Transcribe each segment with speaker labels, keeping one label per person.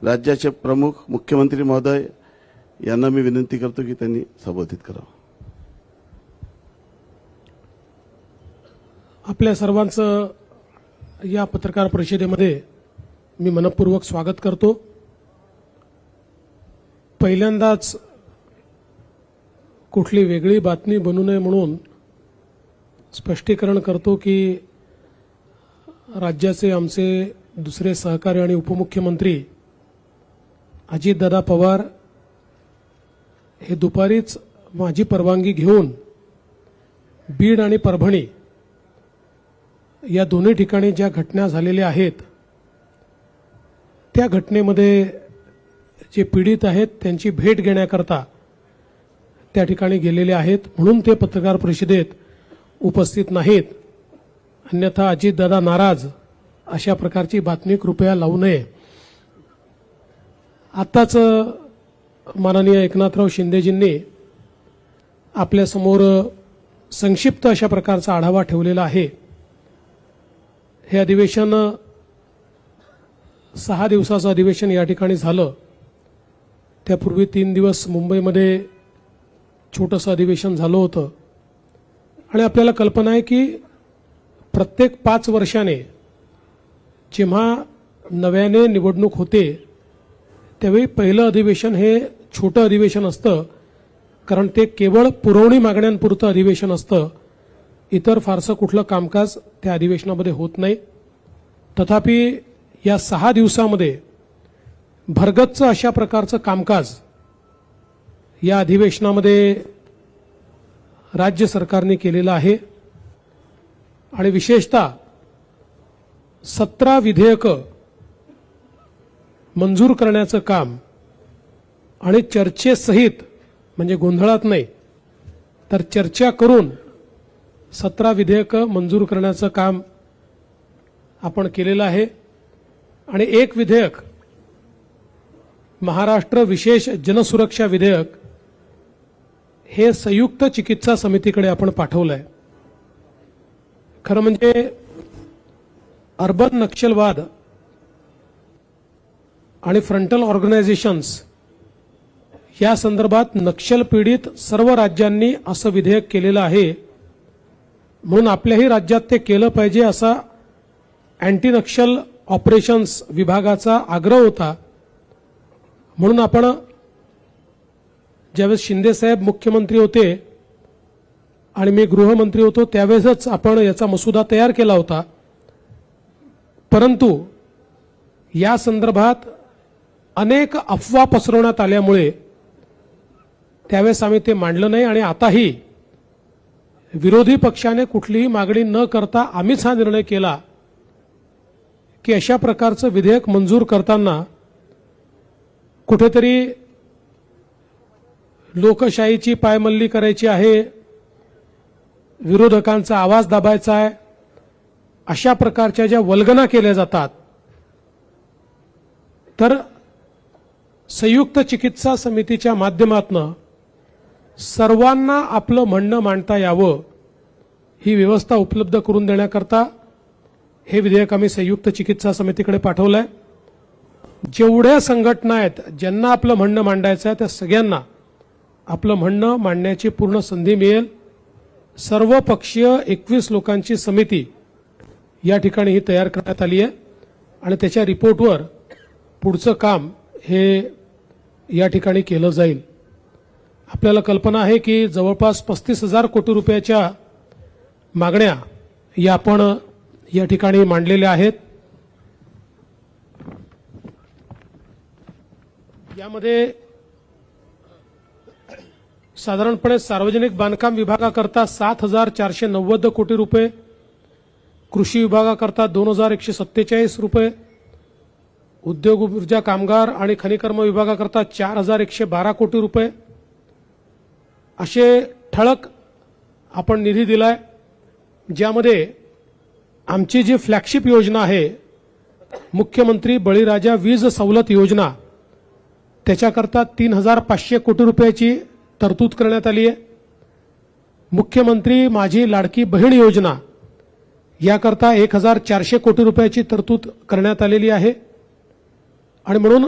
Speaker 1: राज्याचे प्रमुख मुख्यमंत्री महोदय यांना मी विनंती करतो की त्यांनी संबोधित करावं.
Speaker 2: आपल्या सर्वांचं या पत्रकार परिषदेमध्ये मी मनपूर्वक स्वागत करतो. पहिल्यांदाच कुठली वेगळी बातमी बनू नये म्हणून स्पष्टीकरण करतो की राज्याचे आमचे दुसरे सहकारी आणि उपमुख्यमंत्री अजितदादा पवार हे दुपारीच माझी परवानगी घेऊन बीड आणि परभणी या दोन्ही ठिकाणी ज्या घटना झालेल्या आहेत त्या घटनेमध्ये जे पीडित आहेत त्यांची भेट घेण्याकरता त्या ठिकाणी गेलेले आहेत, म्हणून ते पत्रकार परिषदेत उपस्थित नाहीत. अन्यथा अजितदादा नाराज अशा प्रकारची बातमी कृपया लावू नये. आताच माननीय एकनाथराव शिंदेजींनी आपल्यासमोर संक्षिप्त अशा प्रकारचा आढावा ठेवलेला आहे. हे अधिवेशन 6 दिवसाचं अधिवेशन या ठिकाणी झालं. त्यापूर्वी 3 दिवस मुंबईमध्ये छोटंसं अधिवेशन झालं होतं आणि आपल्याला कल्पना आहे की प्रत्येक 5 वर्षाने जेव्हा नव्याने निवडणूक होते त्यावेळी पहिलं अधिवेशन हे छोटं अधिवेशन असतं, कारण ते केवळ पुरवणी मागण्यांपुरतं अधिवेशन असतं. इतर फारसं कुठलं कामकाज त्या अधिवेशनामध्ये होत नाही. तथापि या 6 दिवसामध्ये भरगच्च अशा प्रकारचं कामकाज या अधिवेशनामध्ये राज्य सरकारने केलेलं आहे आणि विशेषतः 17 विधेयकं मंजूर करण्याचं काम आणि चर्चेसहित, म्हणजे गोंधळात नाही तर चर्चा करून 17 विधेयकं मंजूर करण्याचं काम आपण केलेलं आहे. आणि एक विधेयक महाराष्ट्र विशेष जनसुरक्षा विधेयक हे संयुक्त चिकित्सा समितीकडे आपण पाठवलंय. खरं म्हणजे अर्बन नक्षलवाद आणि फ्रंटल ऑर्गनायझेशन्स या संदर्भात नक्षल पीडित सर्व राज्यांनी असं विधेयक केलेलं आहे, म्हणून आपल्याही राज्यात ते केलं पाहिजे असा अँटी नक्षल ऑपरेशन्स विभागाचा आग्रह होता. म्हणून आपण ज्यावेळेस शिंदेसाहेब मुख्यमंत्री होते आणि मी गृहमंत्री होतो त्यावेळेसच आपण याचा मसुदा तयार केला होता. परंतु या संदर्भात अनेक अफवा पसरवण्यात आल्यामुळे त्यावेळेस आम्ही ते मांडलं नाही आणि आताही विरोधी पक्षाने कुठलीही मागणी न करता आम्हीच हा निर्णय केला की अशा प्रकारचं विधेयक मंजूर करताना कुठेतरी लोकशाहीची पायमल्ली करायची आहे, विरोधकांचा आवाज दाबायचा आहे, अशा प्रकारच्या ज्या वल्गना केल्या जातात, तर संयुक्त चिकित्सा समितीच्या माध्यमातून सर्वांना आपलं म्हणणं मांडता यावं ही व्यवस्था उपलब्ध करून देण्याकरता हे विधेयक आम्ही संयुक्त चिकित्सा समितीकडे पाठवलंय. जेवढ्या संघटना आहेत ज्यांना आपलं म्हणणं मांडायचं आहे त्या सगळ्यांना आपलं म्हणणं मांडण्याची पूर्ण संधी मिळेल. सर्व पक्षीय 21 लोकांची समिती या ठिकाणी ही तयार करण्यात आली आहे आणि त्याच्या रिपोर्टवर पुढचं काम हे या ठिकाणी केलं जाईल. आपल्याला कल्पना आहे की जवळपास 35,000 कोटी रुपयाच्या मागण्या या आपण या ठिकाणी मांडलेल्या आहेत. यामध्ये साधारणपणे सार्वजनिक बांधकाम विभागाकरता 7,490 कोटी रुपये, कृषी विभागाकरता 2,147 रुपये, उद्योग ऊर्जा कामगार आणि खनिकर्म विभागाकरता 4,112 कोटी रुपये असे ठळक आपण निधी दिलाय. ज्यामध्ये आमची जी फ्लॅगशिप योजना आहे मुख्यमंत्री बळीराजा वीज सवलत योजना त्याच्याकरता 3,500 कोटी रुपयाची तरतूद करण्यात आली आहे. मुख्यमंत्री माझी लाडकी बहीण योजना याकरता 1,400 कोटी रुपयाची तरतूद करण्यात आलेली आहे. आणि म्हणून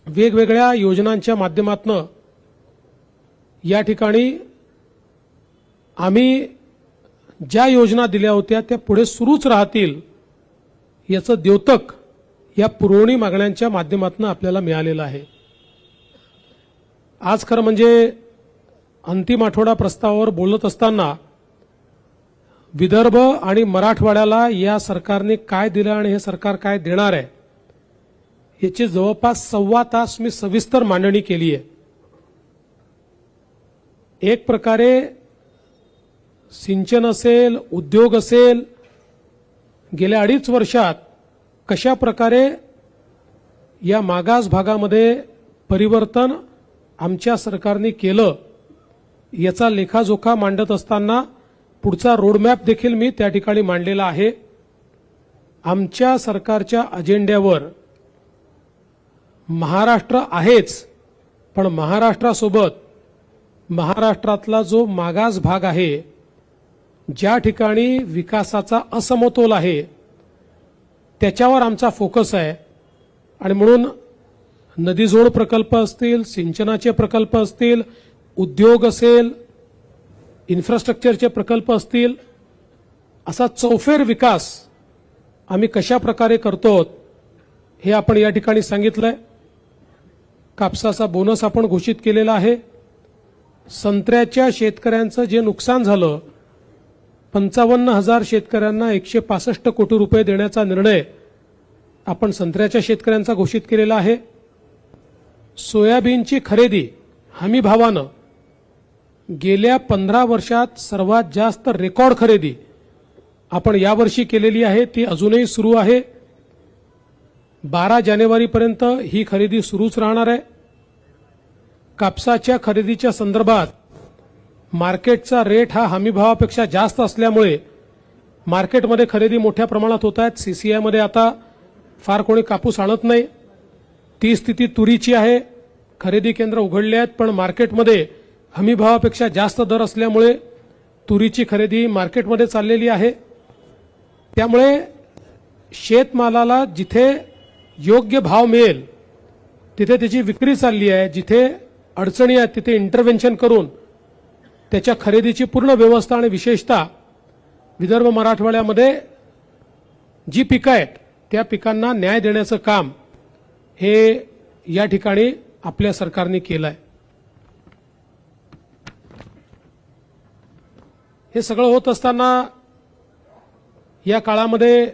Speaker 2: वेगवेगळ्या योजनांच्या माध्यमातून या ठिकाणी आम्ही ज्या योजना दिल्या होत्या त्या पुढे सुरूच राहतील याचं द्योतक या पुरवणी मागण्यांच्या माध्यमातून आपल्याला मिळालेलं आहे. आज खरं म्हणजे अंतिम आठवडा प्रस्तावावर बोलत असताना विदर्भ आणि मराठवाड्याला या सरकारने काय दिलं आणि हे सरकार काय देणार आहे याची जवळपास 1.25 तास मी सविस्तर मांडणी केली आहे. एक प्रकारे सिंचन असेल, उद्योग असेल, गेल्या 2.5 वर्षात कशा प्रकारे या मागास भागामध्ये परिवर्तन आमच्या सरकारने केलं याचा लेखाजोखा मांडत असताना पुढचा रोडमॅप देखील मी त्या ठिकाणी मांडलेला आहे. आमच्या सरकारच्या अजेंड्यावर महाराष्ट्र आहेच, पण महाराष्ट्रासोबत महाराष्ट्रातला जो मागास भाग आहे, ज्या ठिकाणी विकासाचा असमतोल आहे, त्याच्यावर आमचा फोकस आहे. आणि म्हणून नदीजोड प्रकल्प असतील, सिंचनाचे प्रकल्प असतील, उद्योग असेल, इन्फ्रास्ट्रक्चरचे प्रकल्प असतील, असा चौफेर विकास आम्ही कशा प्रकारे करतो हे आपण या ठिकाणी सांगितलंय. कापसाचा बोनस आपण घोषित केलेला आहे. संत्र्याच्या शेतकऱ्यांचं जे नुकसान झालं, 55,000 शेतकऱ्यांना 165 कोटी रुपये देण्याचा निर्णय आपण संत्र्याच्या शेतकऱ्यांचा घोषित केलेला आहे. सोयाबीनची खरेदी हमी भावानं गेल्या 15 वर्षात सर्वात जास्त रेकॉर्ड खरेदी आपण यावर्षी केलेली आहे. ती अजूनही सुरू आहे. 12 जानेवारीपर्यंत ही खरेदी सुरूच राहणार आहे. कापसाच्या खरेदीच्या संदर्भात मार्केटचा रेट हा हमीभावापेक्षा जास्त असल्यामुळे मार्केटमध्ये खरेदी मोठ्या प्रमाणात होत आहेत. सीसीआयमध्ये आता फार कोणी कापूस आणत नाही. ती स्थिती तुरीची आहे. खरेदी केंद्र उघडली आहेत, पण मार्केटमध्ये हमीभावापेक्षा जास्त दर असल्यामुळे तुरीची खरेदी मार्केटमध्ये चाललेली आहे. त्यामुळे शेतमालाला जिथे योग्य भाव मिळेल तिथे त्याची विक्री चालली आहे. जिथे अडचणी आहेत तिथे इंटरव्हेन्शन करून त्याच्या खरेदीची पूर्ण व्यवस्था आणि विशेषतः विदर्भ मराठवाड्यामध्ये जी पिकं आहेत त्या पिकांना न्याय देण्याचं काम हे या ठिकाणी आपल्या सरकारने केलं आहे. हे सगळं होत असताना या काळामध्ये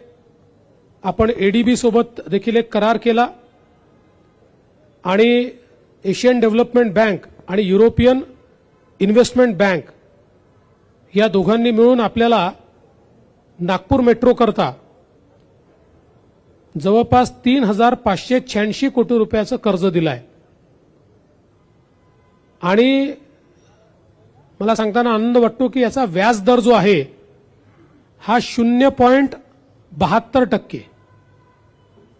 Speaker 2: आपण एडीबी सोबत देखील एक करार केला आणि एशियन डेव्हलपमेंट बँक आणि युरोपियन इन्व्हेस्टमेंट बँक या दोघांनी मिळून आपल्याला नागपूर मेट्रो करता जवळपास 3,586 कोटी रुपयाचं कर्ज दिलं आहे. आणि मला सांगताना आनंद वाटतो की याचा व्याजदर जो आहे हा 0.72%,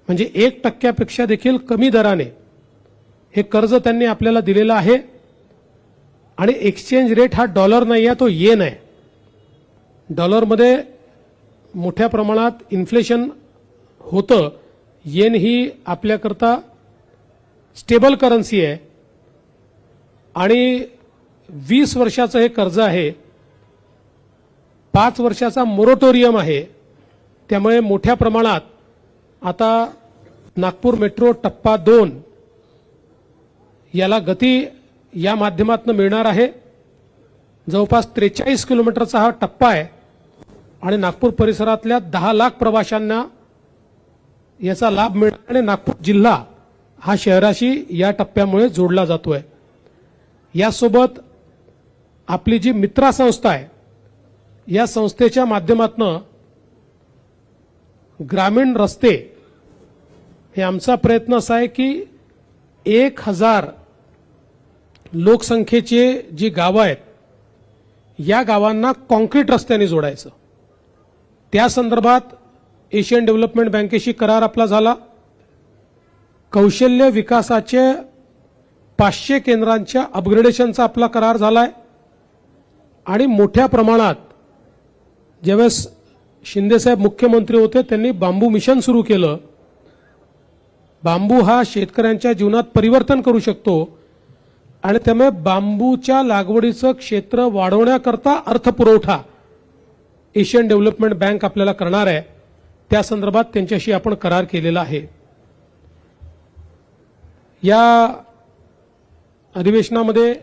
Speaker 2: म्हणजे 1% देखील कमी दराने हे कर्ज त्यांनी आपल्याला दिलेलं आहे. आणि एक्सचेंज रेट हा डॉलर नाही आहे, तो येन आहे. डॉलरमध्ये मोठ्या प्रमाणात इन्फ्लेशन होतं. येन ही आपल्याकरता स्टेबल करन्सी आहे आणि 20 वर्षाचं हे कर्ज आहे. 5 वर्षाचा मोरेटोरियम आहे. त्यामुळे मोठ्या प्रमाणात आता नागपूर मेट्रो टप्पा 2 याला गती या माध्यमातून मिळणार आहे. जवळपास 43 किलोमीटरचा हा टप्पा आहे आणि नागपूर परिसरातल्या 10 लाख प्रवाशांना याचा लाभ मिळणार आणि नागपूर जिल्हा हा शहराशी या टप्प्यामुळे जोडला जातोय. यासोबत आपली जी मित्रा संस्था आहे या संस्थेच्या माध्यमातून ग्रामीण रस्ते हे आमचा प्रयत्न असा आहे की 1,000 लोकसंख्येचे जी गावं आहेत या गावांना कॉन्क्रीट रस्त्याने जोडायचं. त्या संदर्भात एशियन डेव्हलपमेंट बँकेशी करार आपला झाला. कौशल्य विकासाचे 500 केंद्रांच्या अपग्रेडेशनचा आपला करार झालाय. आणि मोठ्या प्रमाणात ज्यावेळेस शिंदेसाहेब मुख्यमंत्री होते त्यांनी बांबू मिशन सुरू केलं. बांबू हा शेतकऱ्यांच्या जीवनात परिवर्तन करू शकतो आणि त्यामुळे बांबूच्या लागवडीचं क्षेत्र वाढवण्याकरता अर्थपुरवठा एशियन डेव्हलपमेंट बँक आपल्याला करणार आहे. त्या संदर्भात त्यांच्याशी आपण करार केलेला आहे. या अधिवेशनामध्ये